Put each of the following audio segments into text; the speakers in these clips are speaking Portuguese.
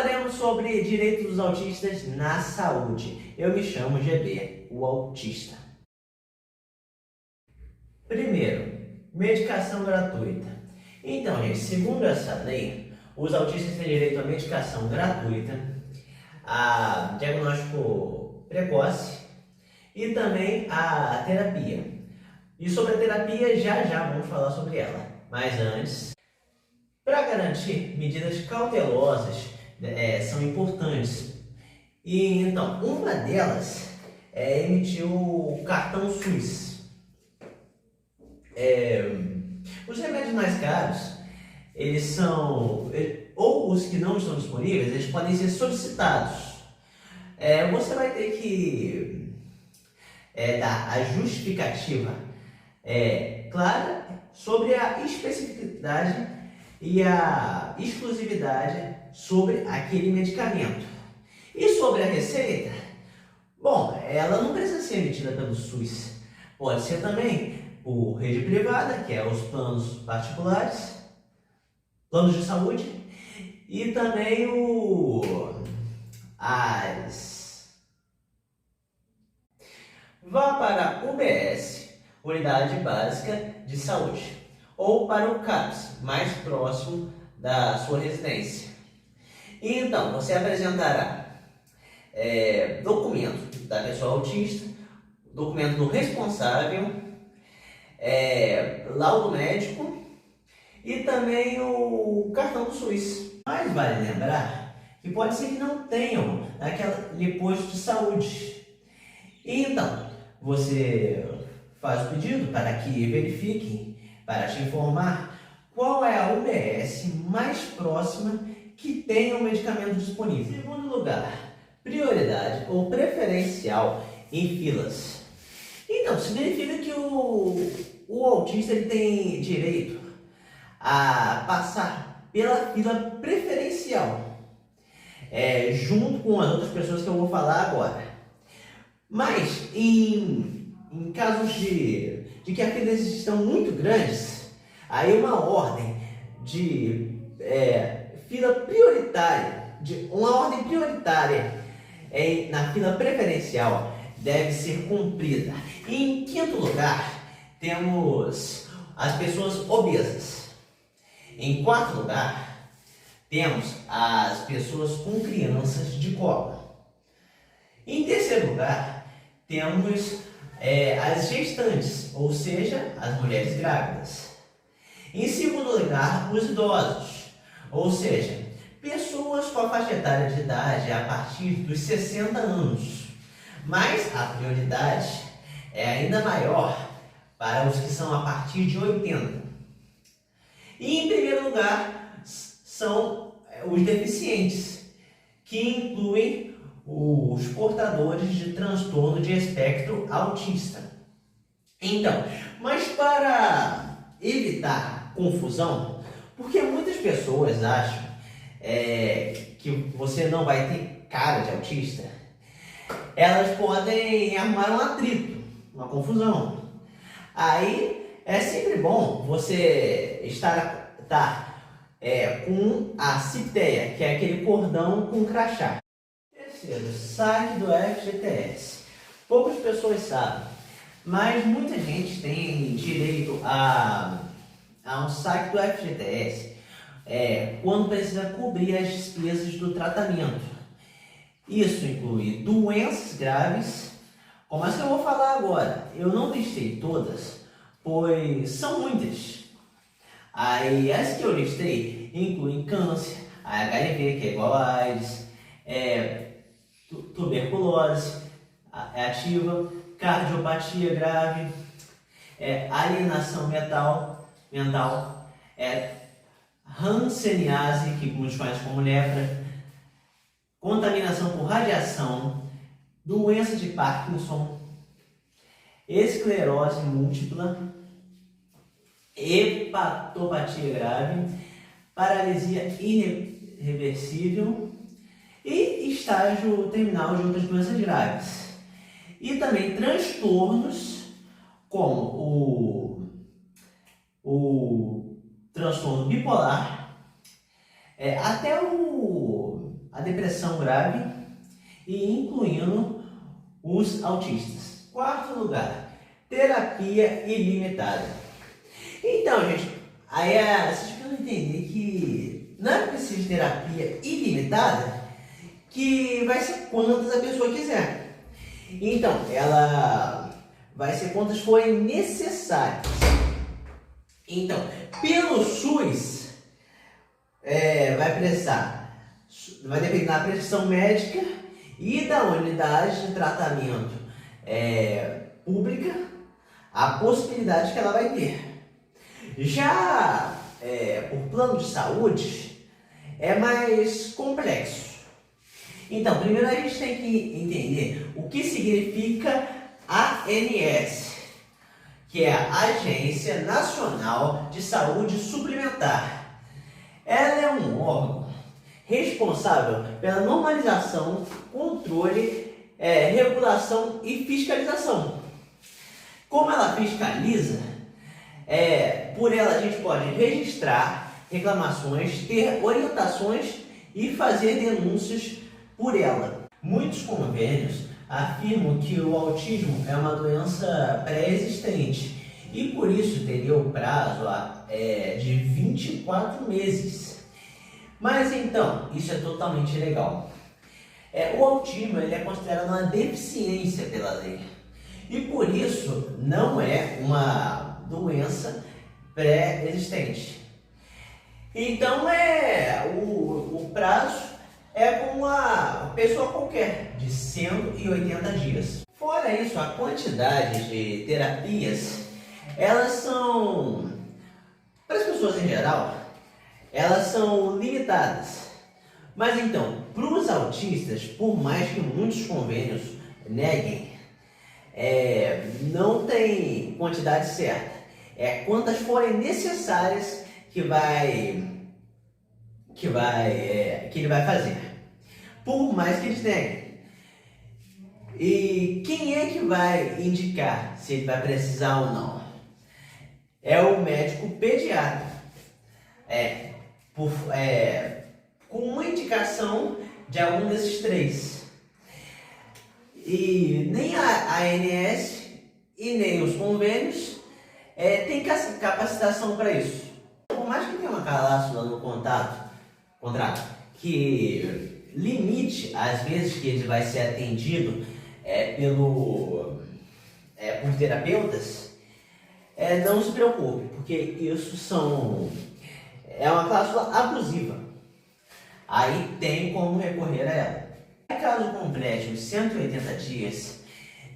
falaremos sobre direitos dos autistas na saúde. Eu me chamo GB, o autista. Primeiro, medicação gratuita. Então, gente, segundo essa lei, os autistas têm direito à medicação gratuita, a diagnóstico precoce e também a terapia. E sobre a terapia, já vamos falar sobre ela. Mas antes, para garantir medidas cautelosas são importantes. E então, uma delas é emitir o cartão SUS. Os remédios mais caros, eles são, ou os que não estão disponíveis, eles podem ser solicitados. Você vai ter que dar a justificativa clara sobre a especificidade e a exclusividade sobre aquele medicamento. E sobre a receita, bom, ela não precisa ser emitida pelo SUS, pode ser também por rede privada, que é os planos particulares, planos de saúde, e também vá para a UBS, Unidade Básica de Saúde, ou para o CAPS, mais próximo da sua residência. E então, você apresentará documento da pessoa autista, documento do responsável, laudo médico e também o cartão do SUS. Mas vale lembrar que pode ser que não tenham aquele posto de saúde. E então, você faz o pedido para que verifiquem, para te informar qual é a UBS mais próxima que tenha o medicamento disponível. Em segundo lugar, prioridade ou preferencial em filas. Então, significa que o autista ele tem direito a passar pela fila preferencial, junto com as outras pessoas que eu vou falar agora. Mas, em casos de que as filas estão muito grandes, aí uma ordem de fila prioritária, uma ordem prioritária na fila preferencial deve ser cumprida. E em quinto lugar, temos as pessoas obesas. Em quarto lugar, temos as pessoas com crianças de colo. Em terceiro lugar, temos as gestantes, ou seja, as mulheres grávidas. Em segundo lugar, os idosos, ou seja, pessoas com a faixa etária de idade a partir dos 60 anos. Mas a prioridade é ainda maior para os que são a partir de 80. E em primeiro lugar são os deficientes, que incluem os portadores de transtorno de espectro autista. Então, mas para evitar confusão, porque muitas pessoas acham que você não vai ter cara de autista, elas podem arrumar um atrito, uma confusão. Aí é sempre bom você estar com a CIPTEA, que é aquele cordão com crachá. Terceiro, saque do FGTS. Poucas pessoas sabem, mas muita gente tem direito a um saque do FGTS quando precisa cobrir as despesas do tratamento. Isso inclui doenças graves, como as que eu vou falar agora. Eu não listei todas, pois são muitas. Aí as que eu listei incluem câncer, HIV, que é igual a AIDS, tuberculose ativa, cardiopatia grave, alienação mental, hanseníase, que muitos conhecem como lepra, contaminação por radiação, doença de Parkinson, esclerose múltipla, hepatopatia grave, paralisia irreversível e estágio terminal de outras doenças graves. E também transtornos como o transtorno bipolar, até a depressão grave e incluindo os autistas. Quarto lugar, terapia ilimitada. Então, gente, aí vocês precisam entender que não é preciso de terapia ilimitada que vai ser quantas a pessoa quiser. Então, ela vai ser quantas forem necessárias. Então, pelo SUS, vai depender da prescrição médica e da unidade de tratamento pública, a possibilidade que ela vai ter. Já por plano de saúde, é mais complexo. Então, primeiro a gente tem que entender o que significa ANS, que é a Agência Nacional de Saúde Suplementar. Ela é um órgão responsável pela normalização, controle, regulação e fiscalização. Como ela fiscaliza, por ela a gente pode registrar reclamações, ter orientações e fazer denúncias por ela. Muitos convênios afirmam que o autismo é uma doença pré-existente e por isso teria o prazo de 24 meses. Mas então, isso é totalmente ilegal. O autismo ele é considerado uma deficiência pela lei e por isso não é uma doença pré-existente. Então o prazo é com uma pessoa qualquer, de 180 dias. Fora isso, a quantidade de terapias, elas são, para as pessoas em geral, elas são limitadas. Mas então, para os autistas, por mais que muitos convênios neguem, não tem quantidade certa. Quantas forem necessárias que ele vai fazer, por mais que eles neguem. E quem é que vai indicar se ele vai precisar ou não? É o médico pediatra, com uma indicação de algum desses três. E nem a ANS e nem os convênios têm capacitação para isso. Por mais que tenha uma cláusula no contrato que limite as vezes que ele vai ser atendido por terapeutas, não se preocupe, porque isso é uma cláusula abusiva. Aí tem como recorrer a ela. Caso complete os 180 dias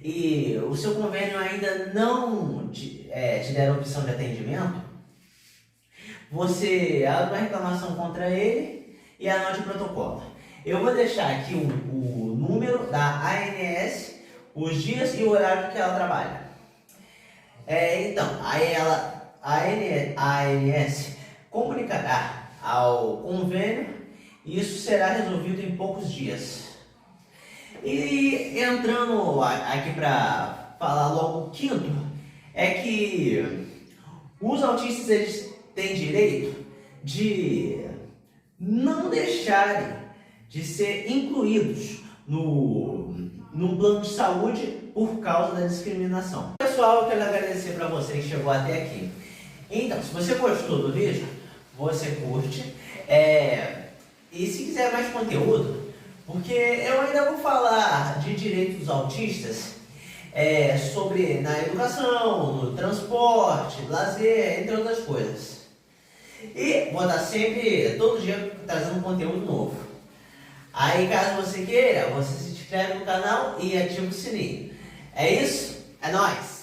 e o seu convênio ainda não te der a opção de atendimento, você abre uma reclamação contra ele e anote o protocolo. Eu vou deixar aqui o número da ANS, os dias e o horário que ela trabalha. Então, aí a ANS comunicará ao convênio e isso será resolvido em poucos dias. E entrando aqui para falar logo o quinto, que os autistas eles têm direito de não deixarem de ser incluídos no plano de saúde por causa da discriminação. Pessoal, eu quero agradecer para você que chegou até aqui. Então, se você gostou do vídeo, você curte. E se quiser mais conteúdo, porque eu ainda vou falar de direitos dos autistas, na educação, no transporte, lazer, entre outras coisas. E vou estar sempre, todo dia, trazendo conteúdo novo. Aí, caso você queira, você se inscreve no canal e ativa o sininho. É isso? É nóis!